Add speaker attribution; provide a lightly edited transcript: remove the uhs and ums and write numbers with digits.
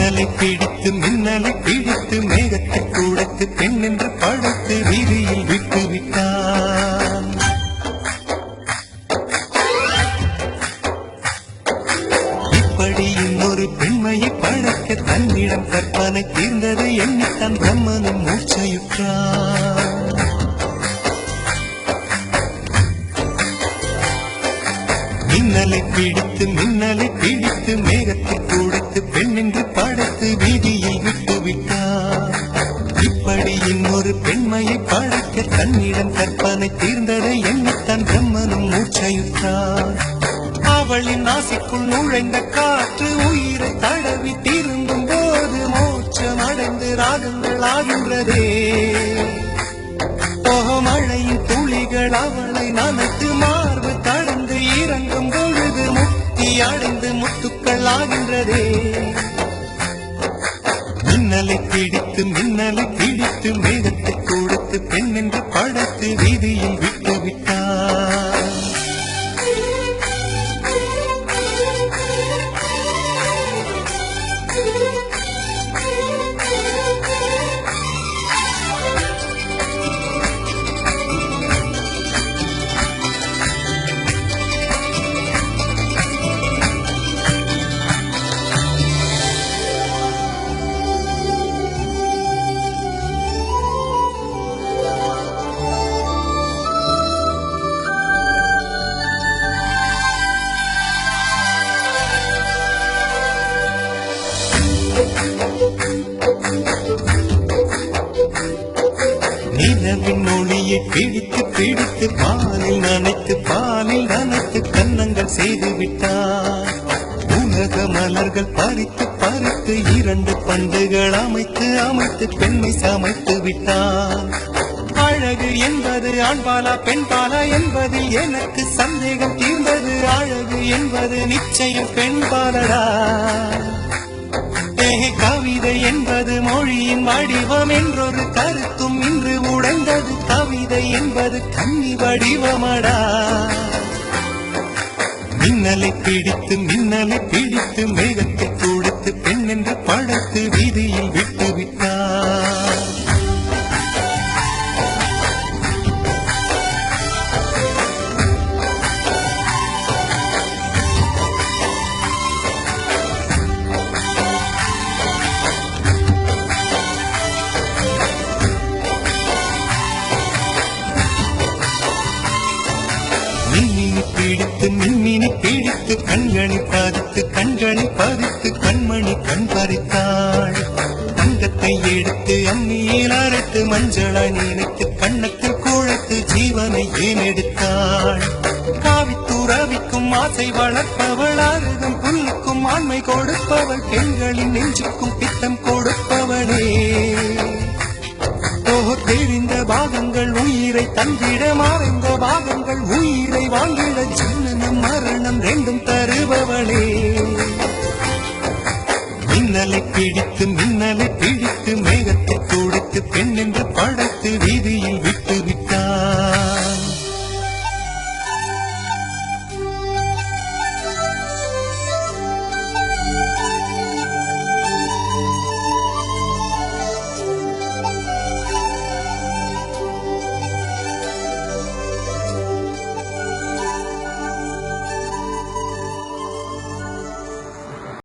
Speaker 1: மின்னலை பிடித்து மேகத்தை கூடத்து பெண் என்று படைத்து வீதியில் விட்டு விட்டான். இப்படி இன்னொரு பெண்மையை படைக்க தன்னிடம் கற்பனை தீர்ந்தது எண்ணித்தான் பிரம்மனும் மூச்சையுற்றான். மின்னலை பிடித்து மேகத்தை கூடத்து பெண் என்று படைத்து வீதியில் விட்டு விட்டார். இப்படி இன்னொரு பெண்மையை படைக்க தன்னிடம் கற்பனை தீர்ந்ததை எண்ணித்தான் பிரம்மனும் மூச்சையுற்றார். அவளின் நாசிக்குள் நுழைந்த காற்று உயிரை தடவி திரும்பும் போது மோட்சம் அடைந்து ராகங்கள் ஆகின்றதே. மழையின் துளிகள் அவளை நனைத்து மார்பு கடந்து இறங்கும் பொழுது முக்தி அடைந்து முத்துக்கள் ஆகின்றதே. மின்னலை பிடித்து மேகத்தை கொடுத்து பெண் என்று படைத்து வீதியில் விட்டு விட்டார். நிலவின் ஒளியை பிடித்து பாலில் நனைத்து கன்னங்கள் செய்து விட்டார். உலக மலர்கள் பறித்து இரண்டு பண்டுகள் அமைத்து பெண்ணை சமைத்து விட்டார். அழகு என்பது ஆண்பாலா பெண்பாலா என்பதில் எனக்கு சந்தேகம் தீர்ந்தது. அழகு என்பது நிச்சயம் பெண்பாலடா. கவிதை என்பது மொழியின் வடிவம் என்றொரு கருத்தும் இன்று உடைந்தது. கவிதை என்பது கன்னி வடிவமடா. மின்னலை பிடித்து மேகத்தை கொடுத்து பெண் என்று படைத்து வீதியில் விட்டு விட்டார். மின்மினி பிடித்து கண்களை பதித்து கண்மணி கண் பறித்தாள். தங்கத்தை எடுத்து அம்மியில் அரைத்து மஞ்சளாய் நினைத்து கண்ணத்தில் குழைத்து ஜீவனை ஏன் எடுத்தாள். காவித்துறவிக்கும் ஆசை வளர்ப்பவள், அருகம் புல்லுக்கும் ஆண்மை கொடுப்பவள், பெண்களின் நெஞ்சுக்கும் பித்தம் கொடுப்பவளே. தெரிந்த பாகங்கள் உயிரை தந்திட, மறைந்த பாகங்கள் உயிரை வாங்கிட, ஜனனம் மரணம் ரெண்டும் தருபவளே. மின்னலை பிடித்து மேகத்தை கொடுத்து பெண் என்று படைத்து வீதியில் விட்டு விட்டார்.